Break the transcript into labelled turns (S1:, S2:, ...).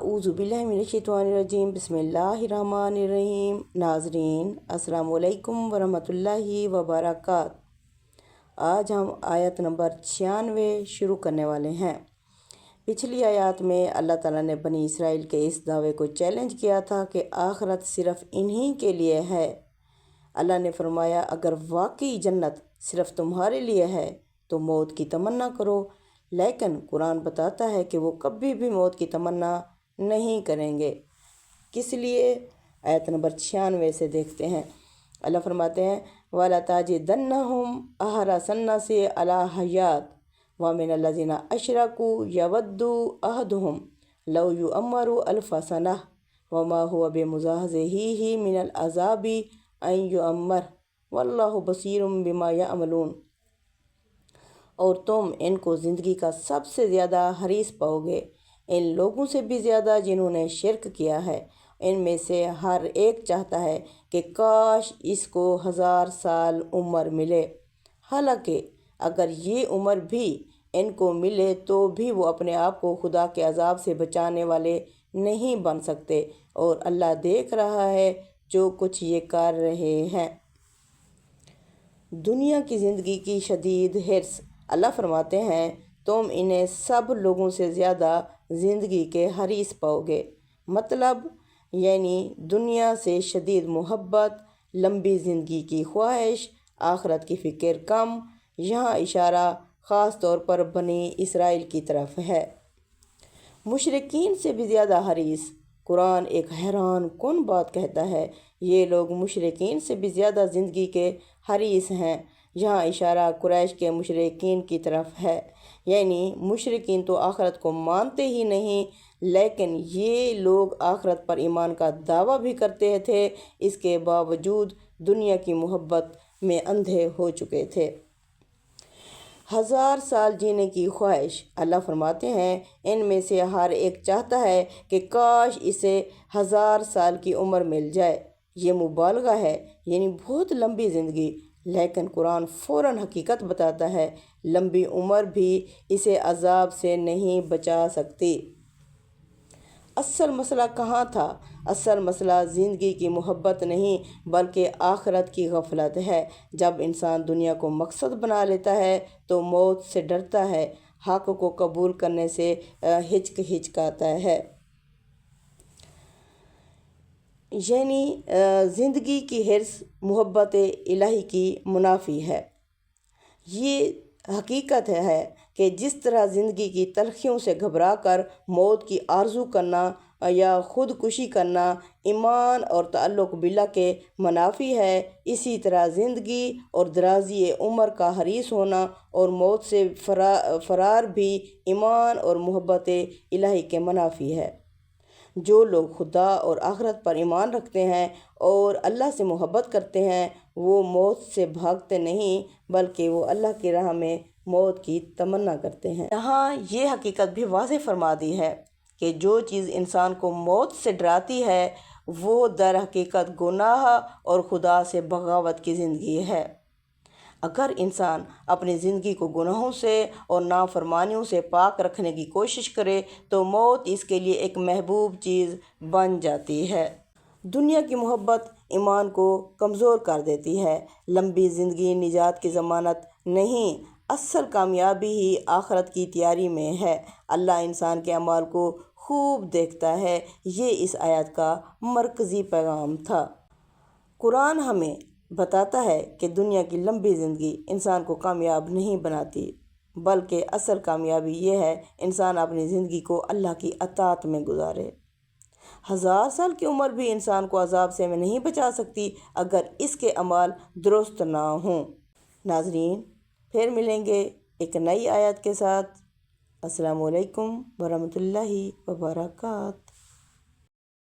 S1: अऊज़ु बिल्लाहि मिनश्शैतानिर्रजीम बिस्मिल्लाहिर्रहमानिर्रहीम। नाज़रीन अस्सलामु अलैकुम वरहमतुल्लाहि वबरकातुहू। आज हम आयत नंबर 96 शुरू करने वाले हैं। पिछली आयत में अल्लाह ताला ने बनी इसराइल के इस दावे को चैलेंज किया था कि आखिरत सिर्फ़ इन्हीं के लिए है। अल्लाह ने फरमाया, अगर वाकई जन्नत सिर्फ़ तुम्हारे लिए है तो मौत की तमन्ना करो, लेकिन कुरान बताता है कि वो कभी भी मौत की तमन्ना नहीं करेंगे। किस लिए? आयत नंबर 96 से देखते हैं। अल्लाह फरमाते हैं, वाला ताजिदन्नहुम अहरसन्नासि अला हयात व मिनल्लज़ीना अशरकू यवद्दु अहदुहुम लौ युअम्मरु अल्फ़ सनह व मा हुवा बिमुज़हज़िही मिनल अज़ाबि अन युअम्मर वल्लाहु बसीरुम बिमा यअमलून। और तुम इनको ज़िंदगी का सबसे ज़्यादा हरीस पाओगे, इन लोगों से भी ज़्यादा जिन्होंने शिरक किया है। इनमें से हर एक चाहता है कि काश इसको 1000 साल उम्र मिले। हालांकि अगर ये उम्र भी इनको मिले तो भी वो अपने आप को खुदा के अजाब से बचाने वाले नहीं बन सकते, और अल्लाह देख रहा है जो कुछ ये कर रहे हैं। दुनिया की ज़िंदगी की शदीद हिर्स। अल्लाह फरमाते हैं, तुम इन्हें सब लोगों से ज़्यादा ज़िंदगी के हरीस पाओगे। मतलब यानी दुनिया से शदीद मोहब्बत, लंबी ज़िंदगी की ख्वाहिश, आखिरत की फ़िक्र कम। यहाँ इशारा ख़ास तौर पर बनी इसराइल की तरफ है। मुशरिकीन से भी ज़्यादा हरीस। कुरान एक हैरान कुन बात कहता है, ये लोग मुशरिकीन से भी ज़्यादा ज़िंदगी के हरीस हैं। यहाँ इशारा कुरैश के मुशरिकीन की तरफ है। यानी मुशरिकीन तो आखिरत को मानते ही नहीं, लेकिन ये लोग आखिरत पर ईमान का दावा भी करते थे। इसके बावजूद दुनिया की मोहब्बत में अंधे हो चुके थे। 1000 साल जीने की ख्वाहिश। अल्लाह फरमाते हैं, इनमें से हर एक चाहता है कि काश इसे 1000 साल की उम्र मिल जाए। ये मुबालगा है, यानी बहुत लंबी ज़िंदगी। लेकिन कुरान फ़ौरन हकीकत बताता है, लंबी उम्र भी इसे अजाब से नहीं बचा सकती। असल मसला कहाँ था? असल मसला ज़िंदगी की मोहब्बत नहीं बल्कि आखिरत की गफलत है। जब इंसान दुनिया को मकसद बना लेता है तो मौत से डरता है, हक़ को कबूल करने से हिचकिचाता है। यानी ज़िंदगी की हिर्स मोहब्बत इलाही की मुनाफी है। ये हकीकत है कि जिस तरह ज़िंदगी की तलखियों से घबरा कर मौत की आरज़ू करना या ख़ुदकुशी करना ईमान और ताल्लुक़ बिल्लाह के मुनाफी है, इसी तरह ज़िंदगी और दराज़ी उम्र का हरीस होना और मौत से फ़रार भी ईमान और मोहब्बत इलाही के मुनाफी है। जो लोग खुदा और आखिरत पर ईमान रखते हैं और अल्लाह से मोहब्बत करते हैं, वो मौत से भागते नहीं बल्कि वो अल्लाह की राह में मौत की तमन्ना करते हैं। यहाँ ये हकीकत भी वाज़ेह फरमा दी है कि जो चीज़ इंसान को मौत से डराती है वो दर हकीकत गुनाह और खुदा से बगावत की ज़िंदगी है। अगर इंसान अपनी ज़िंदगी को गुनाहों से और नाफरमानियों से पाक रखने की कोशिश करे तो मौत इसके लिए एक महबूब चीज़ बन जाती है। दुनिया की मोहब्बत ईमान को कमज़ोर कर देती है। लंबी ज़िंदगी निजात की ज़मानत नहीं, असल कामयाबी ही आखिरत की तैयारी में है। अल्लाह इंसान के अमाल को खूब देखता है। ये इस आयत का मरकज़ी पैगाम था। कुरान हमें बताता है कि दुनिया की लंबी ज़िंदगी इंसान को कामयाब नहीं बनाती, बल्कि असल कामयाबी ये है इंसान अपनी ज़िंदगी को अल्लाह की अताअत में गुजारे। 1000 साल की उम्र भी इंसान को अजाब से नहीं बचा सकती अगर इसके अमाल दुरुस्त ना हों। नाज़रीन, फिर मिलेंगे एक नई आयत के साथ। अस्सलामु अलैकुम वरहमतुल्लाहि वबरकातुहू।